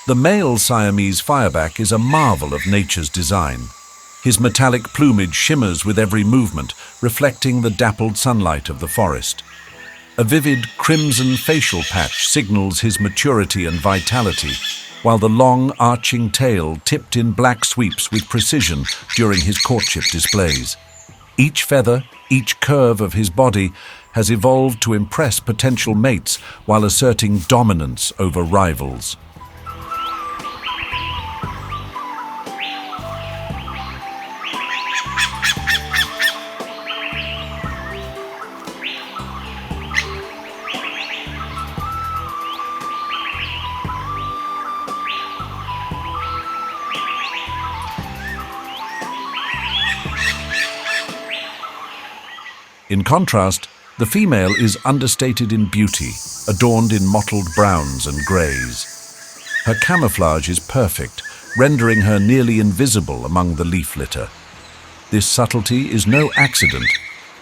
The male Siamese Fireback is a marvel of nature's design. His metallic plumage shimmers with every movement, reflecting the dappled sunlight of the forest. A vivid crimson facial patch signals his maturity and vitality, while the long, arching tail tipped in black sweeps with precision during his courtship displays. Each feather, each curve of his body has evolved to impress potential mates while asserting dominance over rivals. In contrast, the female is understated in beauty, adorned in mottled browns and greys. Her camouflage is perfect, rendering her nearly invisible among the leaf litter. This subtlety is no accident.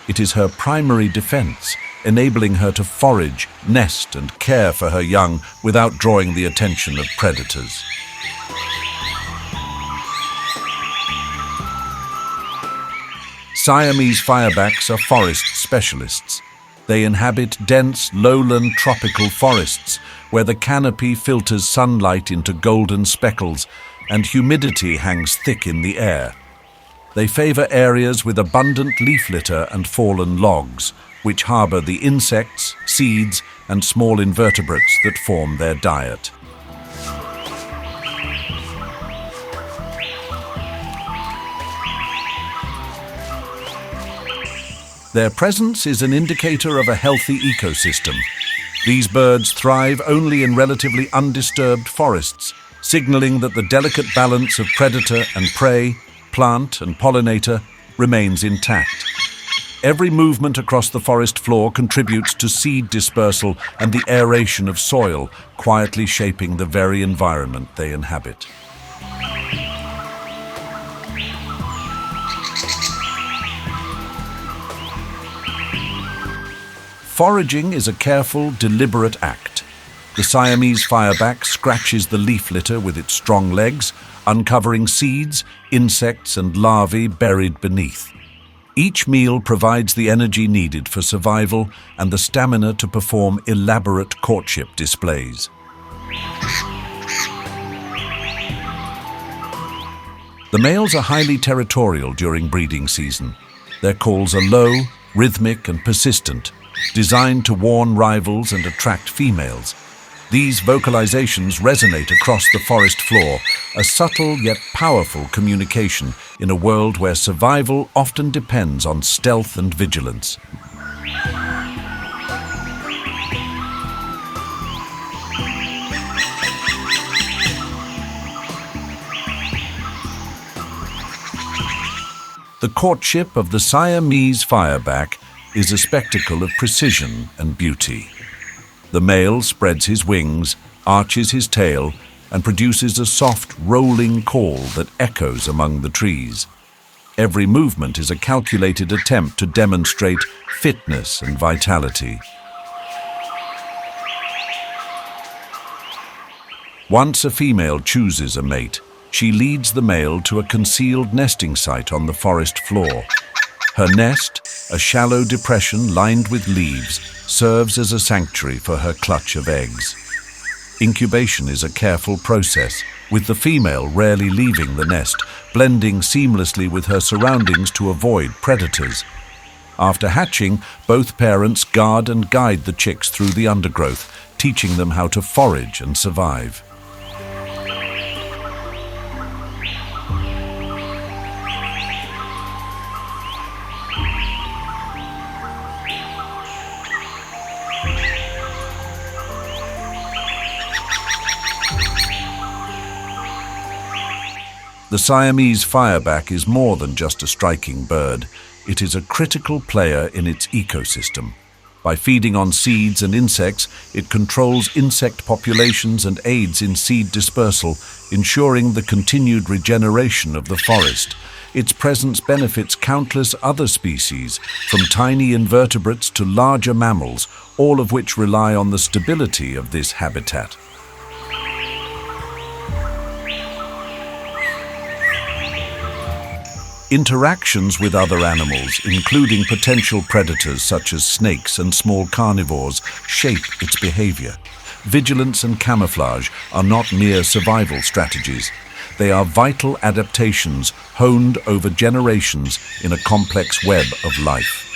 It is her primary defense, enabling her to forage, nest, and care for her young without drawing the attention of predators. Siamese Firebacks are forest specialists. They inhabit dense, lowland tropical forests where the canopy filters sunlight into golden speckles and humidity hangs thick in the air. They favor areas with abundant leaf litter and fallen logs, which harbor the insects, seeds, and small invertebrates that form their diet. Their presence is an indicator of a healthy ecosystem. These birds thrive only in relatively undisturbed forests, signaling that the delicate balance of predator and prey, plant and pollinator remains intact. Every movement across the forest floor contributes to seed dispersal and the aeration of soil, quietly shaping the very environment they inhabit. Foraging is a careful, deliberate act. The Siamese Fireback scratches the leaf litter with its strong legs, uncovering seeds, insects, and larvae buried beneath. Each meal provides the energy needed for survival and the stamina to perform elaborate courtship displays. The males are highly territorial during breeding season. Their calls are low, rhythmic, and persistent, designed to warn rivals and attract females. These vocalizations resonate across the forest floor, a subtle yet powerful communication in a world where survival often depends on stealth and vigilance. The courtship of the Siamese Fireback is a spectacle of precision and beauty. The male spreads his wings, arches his tail, and produces a soft, rolling call that echoes among the trees. Every movement is a calculated attempt to demonstrate fitness and vitality. Once a female chooses a mate, she leads the male to a concealed nesting site on the forest floor. Her nest, a shallow depression lined with leaves, serves as a sanctuary for her clutch of eggs. Incubation is a careful process, with the female rarely leaving the nest, blending seamlessly with her surroundings to avoid predators. After hatching, both parents guard and guide the chicks through the undergrowth, teaching them how to forage and survive. The Siamese Fireback is more than just a striking bird. It is a critical player in its ecosystem. By feeding on seeds and insects, it controls insect populations and aids in seed dispersal, ensuring the continued regeneration of the forest. Its presence benefits countless other species, from tiny invertebrates to larger mammals, all of which rely on the stability of this habitat. Interactions with other animals, including potential predators such as snakes and small carnivores, shape its behavior. Vigilance and camouflage are not mere survival strategies. They are vital adaptations honed over generations in a complex web of life.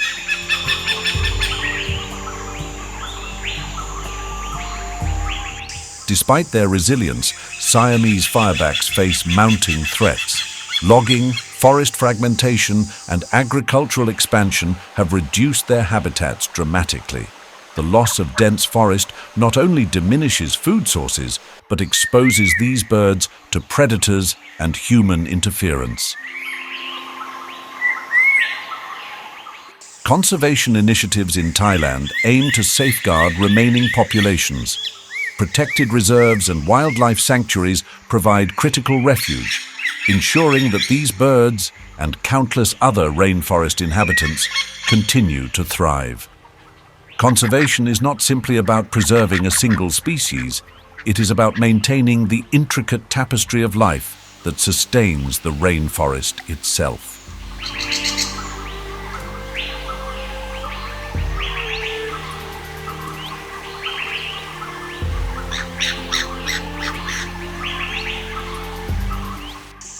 Despite their resilience, Siamese firebacks face mounting threats. Logging, forest fragmentation, and agricultural expansion have reduced their habitats dramatically. The loss of dense forest not only diminishes food sources, but exposes these birds to predators and human interference. Conservation initiatives in Thailand aim to safeguard remaining populations. Protected reserves and wildlife sanctuaries provide critical refuge, ensuring that these birds and countless other rainforest inhabitants continue to thrive. Conservation is not simply about preserving a single species, it is about maintaining the intricate tapestry of life that sustains the rainforest itself.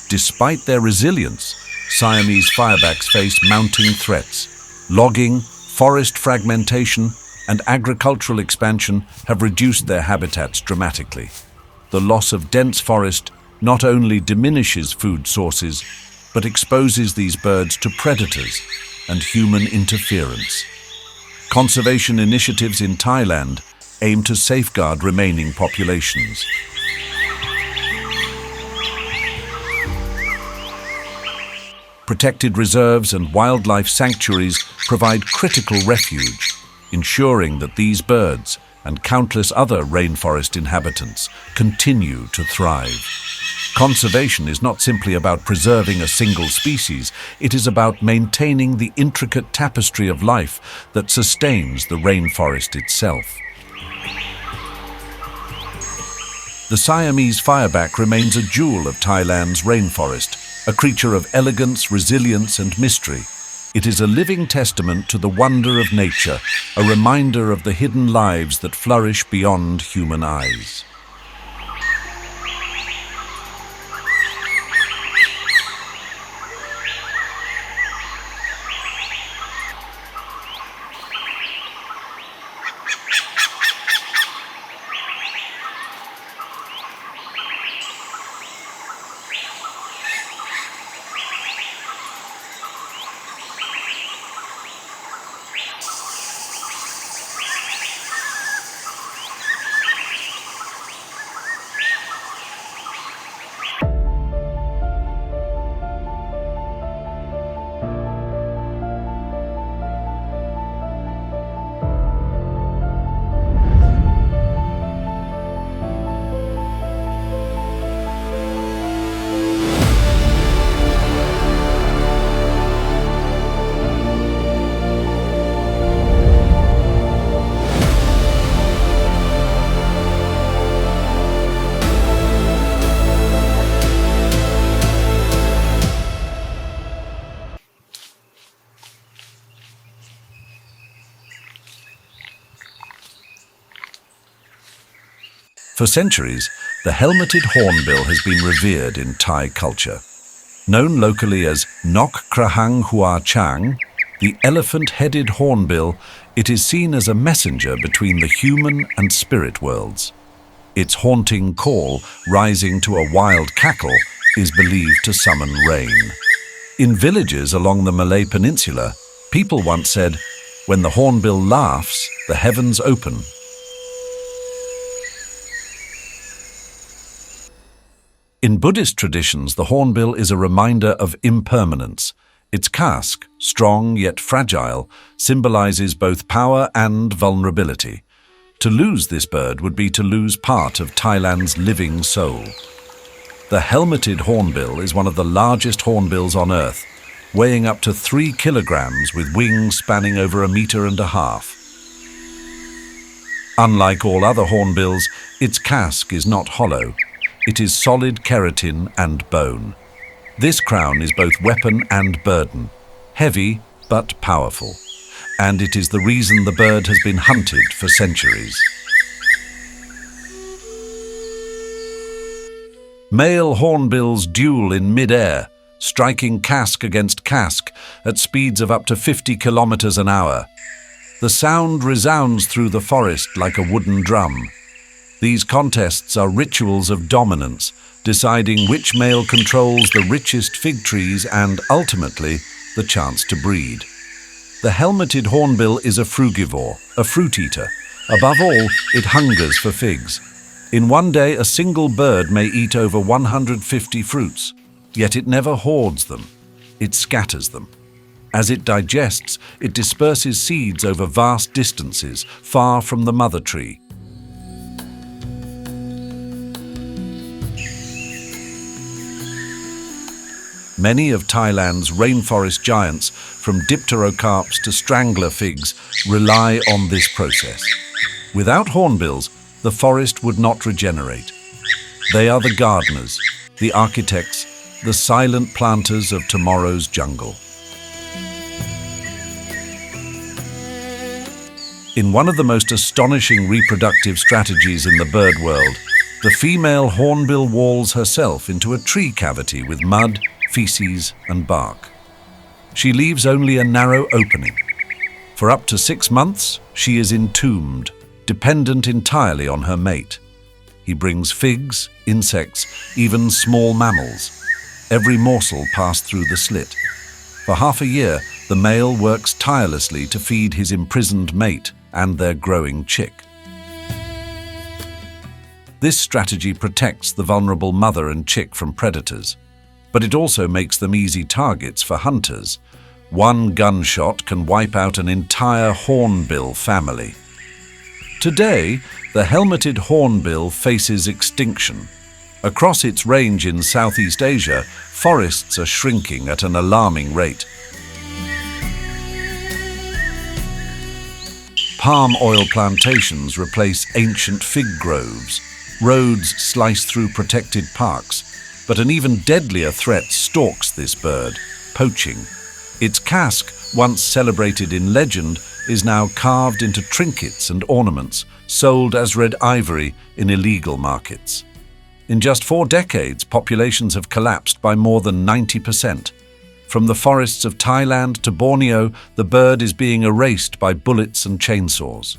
Despite their resilience, Siamese firebacks face mounting threats. Logging, forest fragmentation, and agricultural expansion have reduced their habitats dramatically. The loss of dense forest not only diminishes food sources, but exposes these birds to predators and human interference. Conservation initiatives in Thailand aim to safeguard remaining populations. Protected reserves and wildlife sanctuaries provide critical refuge, ensuring that these birds and countless other rainforest inhabitants continue to thrive. Conservation is not simply about preserving a single species, it is about maintaining the intricate tapestry of life that sustains the rainforest itself. The Siamese fireback remains a jewel of Thailand's rainforest, a creature of elegance, resilience, and mystery. It is a living testament to the wonder of nature, a reminder of the hidden lives that flourish beyond human eyes. For centuries, the helmeted hornbill has been revered in Thai culture. Known locally as Nok Krahang Hua Chang, the elephant-headed hornbill, it is seen as a messenger between the human and spirit worlds. Its haunting call, rising to a wild cackle, is believed to summon rain. In villages along the Malay Peninsula, people once said, "When the hornbill laughs, the heavens open." In Buddhist traditions, the hornbill is a reminder of impermanence. Its casque, strong yet fragile, symbolizes both power and vulnerability. To lose this bird would be to lose part of Thailand's living soul. The helmeted hornbill is one of the largest hornbills on Earth, weighing up to 3 kilograms with wings spanning over 1.5 meters. Unlike all other hornbills, its casque is not hollow. It is solid keratin and bone. This crown is both weapon and burden, heavy but powerful, and it is the reason the bird has been hunted for centuries. Male hornbills duel in mid-air, striking casque against casque at speeds of up to 50 kilometers an hour. The sound resounds through the forest like a wooden drum. These contests are rituals of dominance, deciding which male controls the richest fig trees and, ultimately, the chance to breed. The helmeted hornbill is a frugivore, a fruit eater. Above all, it hungers for figs. In one day, a single bird may eat over 150 fruits, yet it never hoards them. It scatters them. As it digests, it disperses seeds over vast distances, far from the mother tree. Many of Thailand's rainforest giants, from dipterocarps to strangler figs, rely on this process. Without hornbills, the forest would not regenerate. They are the gardeners, the architects, the silent planters of tomorrow's jungle. In one of the most astonishing reproductive strategies in the bird world, the female hornbill walls herself into a tree cavity with mud, feces and bark. She leaves only a narrow opening. For up to 6 months, she is entombed, dependent entirely on her mate. He brings figs, insects, even small mammals. Every morsel passed through the slit. For half a year, the male works tirelessly to feed his imprisoned mate and their growing chick. This strategy protects the vulnerable mother and chick from predators, but it also makes them easy targets for hunters. One gunshot can wipe out an entire hornbill family. Today, the helmeted hornbill faces extinction. Across its range in Southeast Asia, forests are shrinking at an alarming rate. Palm oil plantations replace ancient fig groves. Roads slice through protected parks. But an even deadlier threat stalks this bird: poaching. Its casque, once celebrated in legend, is now carved into trinkets and ornaments, sold as red ivory in illegal markets. In just 4 decades, populations have collapsed by more than 90%. From the forests of Thailand to Borneo, the bird is being erased by bullets and chainsaws.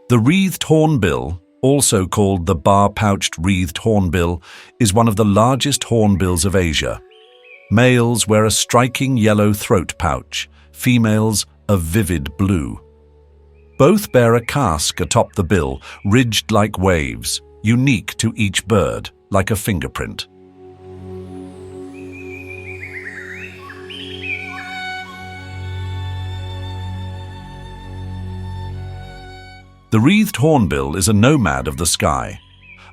The wreathed hornbill, also called the bar-pouched wreathed hornbill, is one of the largest hornbills of Asia. Males wear a striking yellow throat pouch, females a vivid blue. Both bear a casque atop the bill, ridged like waves, unique to each bird, like a fingerprint. The wreathed hornbill is a nomad of the sky.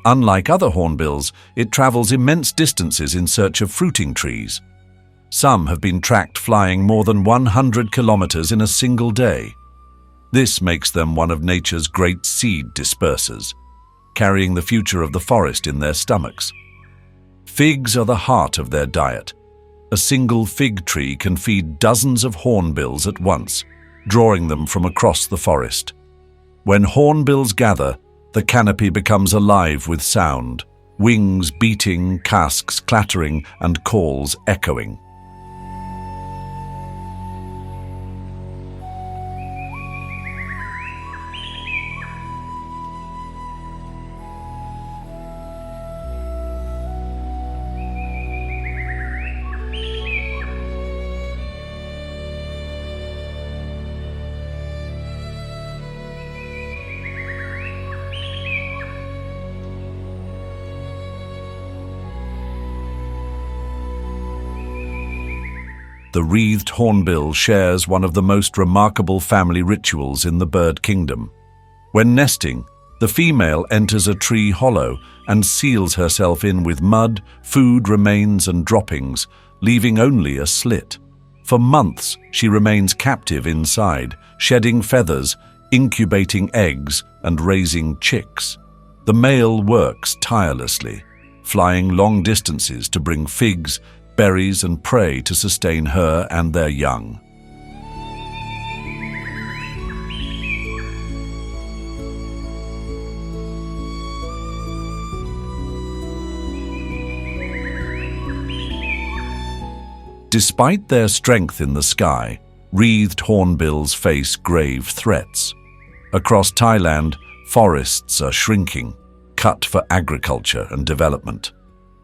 Unlike other hornbills, it travels immense distances in search of fruiting trees. Some have been tracked flying more than 100 kilometers in a single day. This makes them one of nature's great seed dispersers, carrying the future of the forest in their stomachs. Figs are the heart of their diet. A single fig tree can feed dozens of hornbills at once, drawing them from across the forest. When hornbills gather, the canopy becomes alive with sound, wings beating, casques clattering, and calls echoing. The wreathed hornbill shares one of the most remarkable family rituals in the bird kingdom. When nesting, the female enters a tree hollow and seals herself in with mud, food remains and droppings, leaving only a slit. For months, she remains captive inside, shedding feathers, incubating eggs, and raising chicks. The male works tirelessly, flying long distances to bring figs, berries and prey to sustain her and their young. Despite their strength in the sky, wreathed hornbills face grave threats. Across Thailand, forests are shrinking, cut for agriculture and development.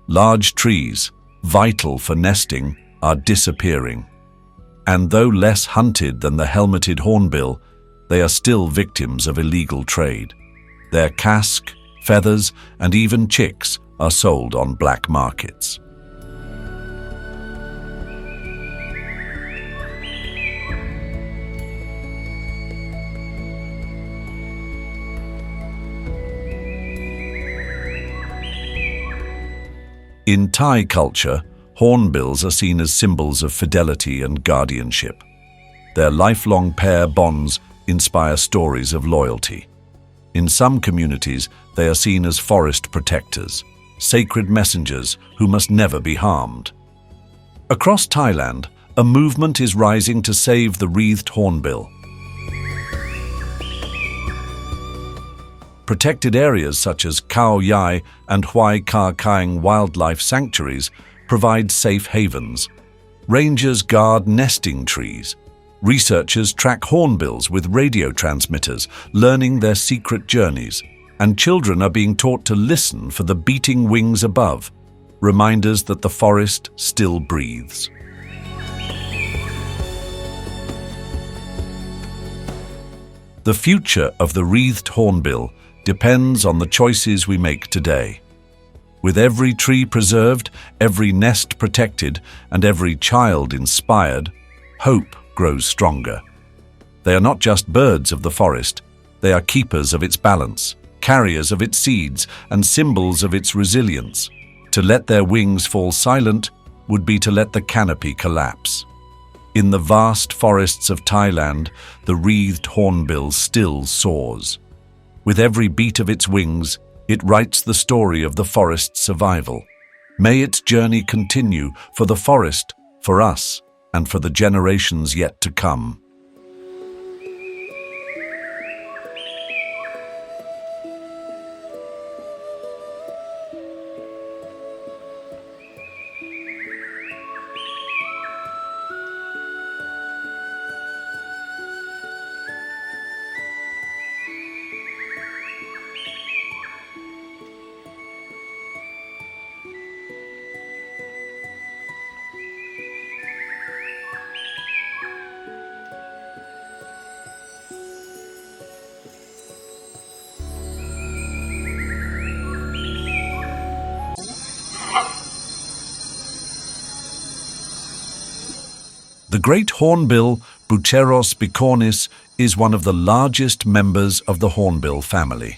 Large trees, vital for nesting, are disappearing. And though less hunted than the helmeted hornbill, they are still victims of illegal trade. Their casque, feathers, and even chicks are sold on black markets. In Thai culture, hornbills are seen as symbols of fidelity and guardianship. Their lifelong pair bonds inspire stories of loyalty. In some communities, they are seen as forest protectors, sacred messengers who must never be harmed. Across Thailand, a movement is rising to save the wreathed hornbill. Protected areas such as Khao Yai and Huai Ka Kaing wildlife sanctuaries provide safe havens. Rangers guard nesting trees. Researchers track hornbills with radio transmitters, learning their secret journeys. And children are being taught to listen for the beating wings above, reminders that the forest still breathes. The future of the wreathed hornbill depends on the choices we make today. With every tree preserved, every nest protected, and every child inspired, hope grows stronger. They are not just birds of the forest, they are keepers of its balance, carriers of its seeds, and symbols of its resilience. To let their wings fall silent would be to let the canopy collapse. In the vast forests of Thailand, the wreathed hornbill still soars. With every beat of its wings, it writes the story of the forest's survival. May its journey continue for the forest, for us, and for the generations yet to come. The great hornbill Buceros bicornis is one of the largest members of the hornbill family.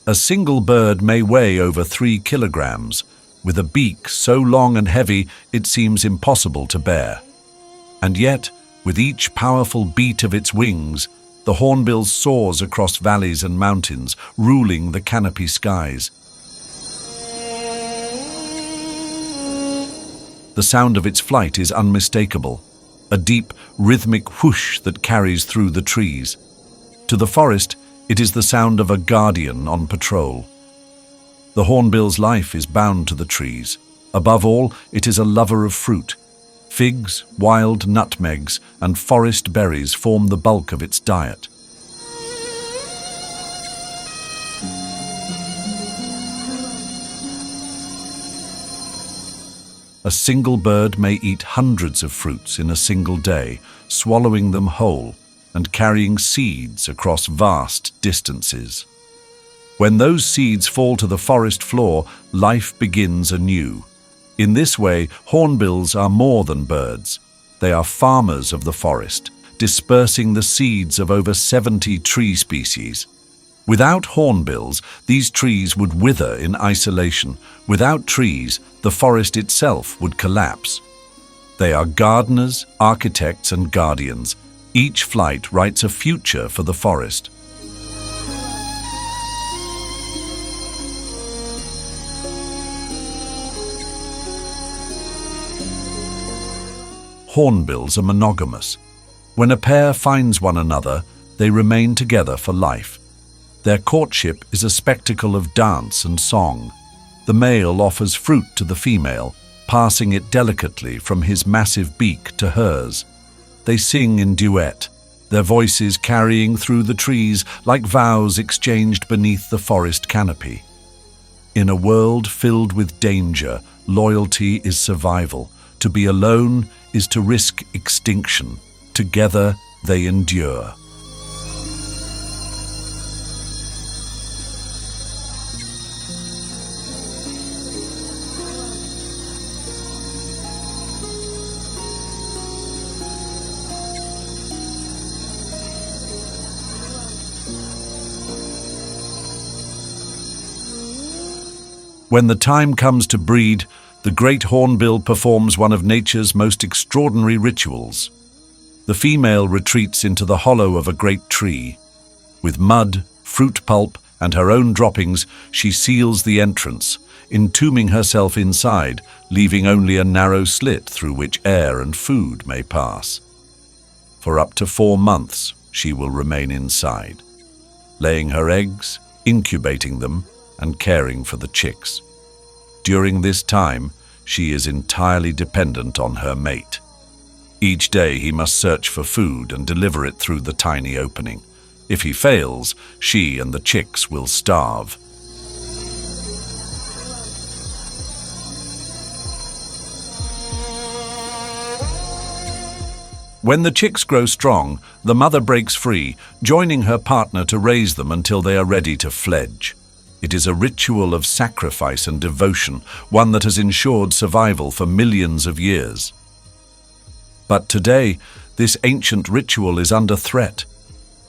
A single bird may weigh over 3 kilograms, with a beak so long and heavy it seems impossible to bear. And yet, with each powerful beat of its wings, the hornbill soars across valleys and mountains, ruling the canopy skies. The sound of its flight is unmistakable, a deep, rhythmic whoosh that carries through the trees. To the forest, it is the sound of a guardian on patrol. The hornbill's life is bound to the trees. Above all, it is a lover of fruit. Figs, wild nutmegs, and forest berries form the bulk of its diet. A single bird may eat hundreds of fruits in a single day, swallowing them whole and carrying seeds across vast distances. When those seeds fall to the forest floor, life begins anew. In this way, hornbills are more than birds. They are farmers of the forest, dispersing the seeds of over 70 tree species. Without hornbills, these trees would wither in isolation. Without trees, the forest itself would collapse. They are gardeners, architects, and guardians. Each flight writes a future for the forest. Hornbills are monogamous. When a pair finds one another, they remain together for life. Their courtship is a spectacle of dance and song. The male offers fruit to the female, passing it delicately from his massive beak to hers. They sing in duet, their voices carrying through the trees like vows exchanged beneath the forest canopy. In a world filled with danger, loyalty is survival. To be alone is to risk extinction. Together, they endure. When the time comes to breed, the great hornbill performs one of nature's most extraordinary rituals. The female retreats into the hollow of a great tree. With mud, fruit pulp, and her own droppings, she seals the entrance, entombing herself inside, leaving only a narrow slit through which air and food may pass. For up to 4 months, she will remain inside, laying her eggs, incubating them, and caring for the chicks. During this time, she is entirely dependent on her mate. Each day he must search for food and deliver it through the tiny opening. If he fails, she and the chicks will starve. When the chicks grow strong, the mother breaks free, joining her partner to raise them until they are ready to fledge. It is a ritual of sacrifice and devotion, one that has ensured survival for millions of years. But today, this ancient ritual is under threat.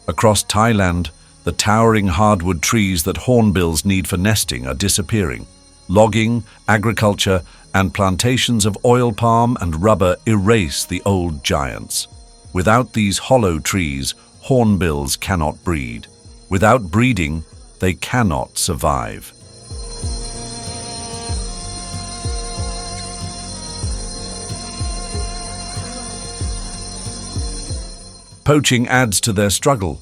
Across Thailand, the towering hardwood trees that hornbills need for nesting are disappearing. Logging, agriculture, and plantations of oil palm and rubber erase the old giants. Without these hollow trees, hornbills cannot breed. Without breeding, they cannot survive. Poaching adds to their struggle.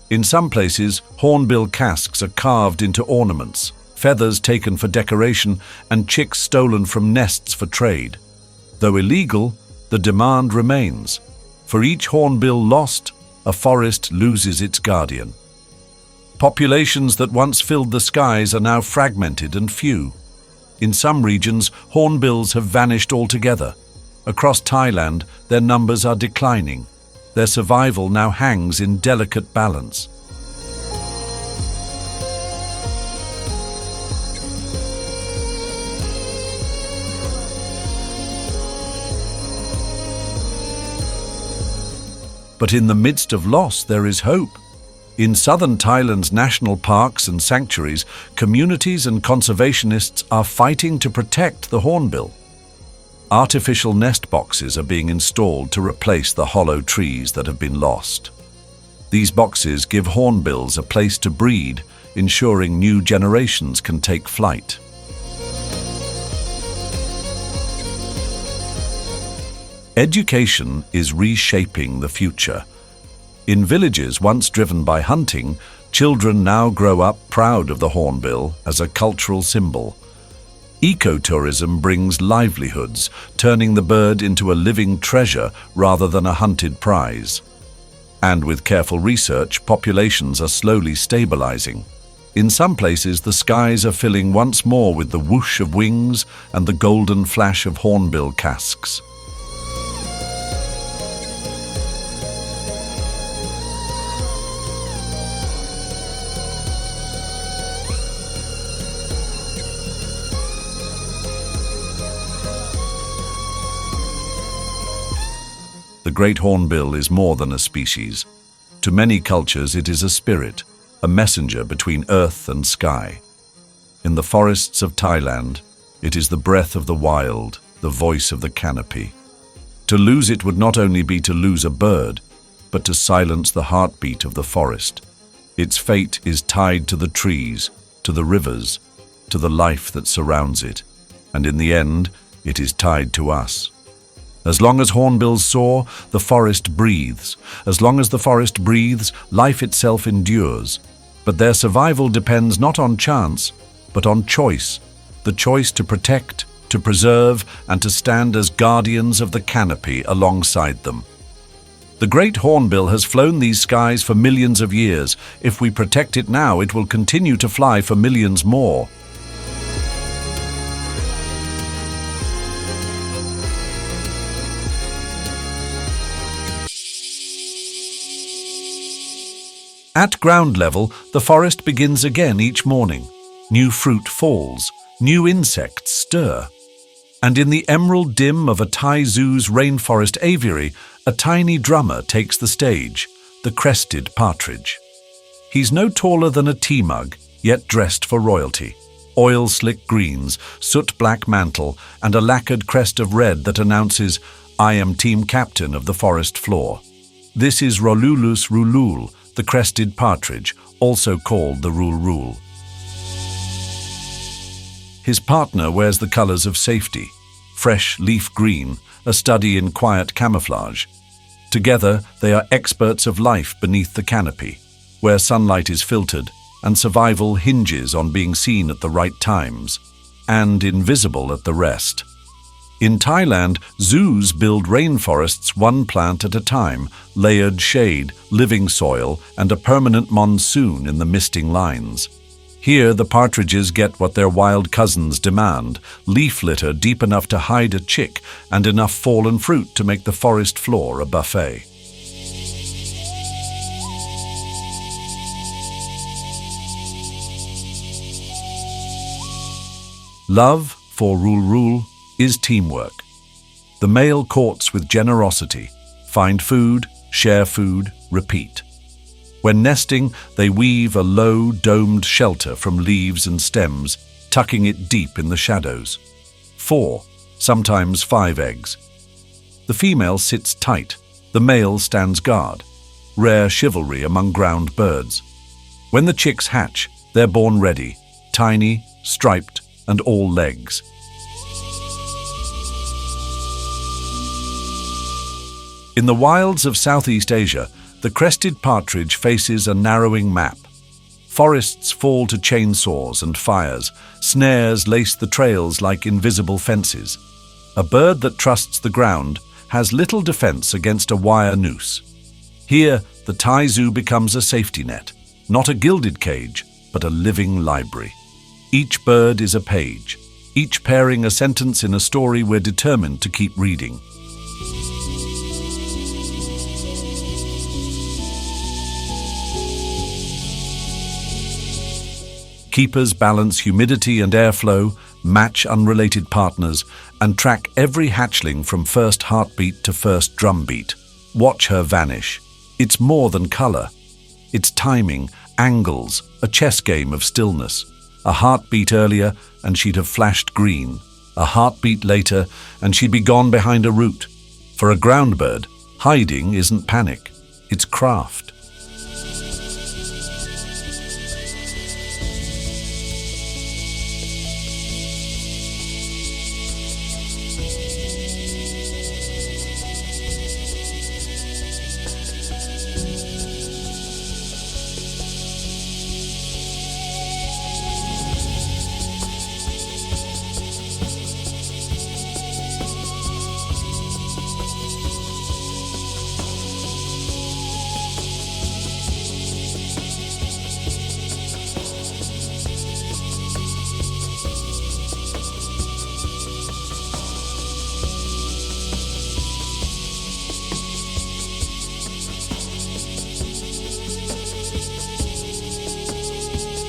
In some places, hornbill casques are carved into ornaments, feathers taken for decoration, and chicks stolen from nests for trade. Though illegal, the demand remains. For each hornbill lost, a forest loses its guardian. Populations that once filled the skies are now fragmented and few. In some regions, hornbills have vanished altogether. Across Thailand, their numbers are declining. Their survival now hangs in delicate balance. But in the midst of loss, there is hope. In southern Thailand's national parks and sanctuaries, communities and conservationists are fighting to protect the hornbill. Artificial nest boxes are being installed to replace the hollow trees that have been lost. These boxes give hornbills a place to breed, ensuring new generations can take flight. Education is reshaping the future. In villages once driven by hunting, children now grow up proud of the hornbill as a cultural symbol. Ecotourism brings livelihoods, turning the bird into a living treasure rather than a hunted prize. And with careful research, populations are slowly stabilizing. In some places, the skies are filling once more with the whoosh of wings and the golden flash of hornbill casques. The great hornbill is more than a species. To many cultures, it is a spirit, a messenger between earth and sky. In the forests of Thailand, it is the breath of the wild, the voice of the canopy. To lose it would not only be to lose a bird, but to silence the heartbeat of the forest. Its fate is tied to the trees, to the rivers, to the life that surrounds it, and in the end, it is tied to us. As long as hornbills soar, the forest breathes. As long as the forest breathes, life itself endures. But their survival depends not on chance, but on choice. The choice to protect, to preserve, and to stand as guardians of the canopy alongside them. The great hornbill has flown these skies for millions of years. If we protect it now, it will continue to fly for millions more. At ground level, the forest begins again each morning. New fruit falls, new insects stir. And in the emerald dim of a Thai zoo's rainforest aviary, a tiny drummer takes the stage, the Crested Partridge. He's no taller than a tea mug, yet dressed for royalty. Oil-slick greens, soot-black mantle, and a lacquered crest of red that announces, "I am team captain of the forest floor." This is Rolulus rulul, the Crested Partridge, also called the rul. His partner wears the colors of safety, fresh leaf green, a study in quiet camouflage. Together, they are experts of life beneath the canopy, where sunlight is filtered and survival hinges on being seen at the right times, and invisible at the rest. In Thailand, zoos build rainforests one plant at a time, layered shade, living soil, and a permanent monsoon in the misting lines. Here, the partridges get what their wild cousins demand, leaf litter deep enough to hide a chick and enough fallen fruit to make the forest floor a buffet. Love, for rul, is teamwork. The male courts with generosity, find food, share food, repeat. When nesting, they weave a low, domed shelter from leaves and stems, tucking it deep in the shadows. 4, sometimes 5 eggs. The female sits tight, the male stands guard. Rare chivalry among ground birds. When the chicks hatch, they're born ready, tiny, striped, and all legs. In the wilds of Southeast Asia, the crested partridge faces a narrowing map. Forests fall to chainsaws and fires, snares lace the trails like invisible fences. A bird that trusts the ground has little defense against a wire noose. Here, the Thai zoo becomes a safety net, not a gilded cage, but a living library. Each bird is a page, each pairing a sentence in a story we're determined to keep reading. Keepers balance humidity and airflow, match unrelated partners, and track every hatchling from first heartbeat to first drumbeat. Watch her vanish, It's more than color. It's timing, angles, a chess game of stillness. A heartbeat earlier, and she'd have flashed green. A heartbeat later, and she'd be gone behind a root. For a ground bird, hiding isn't panic, it's craft.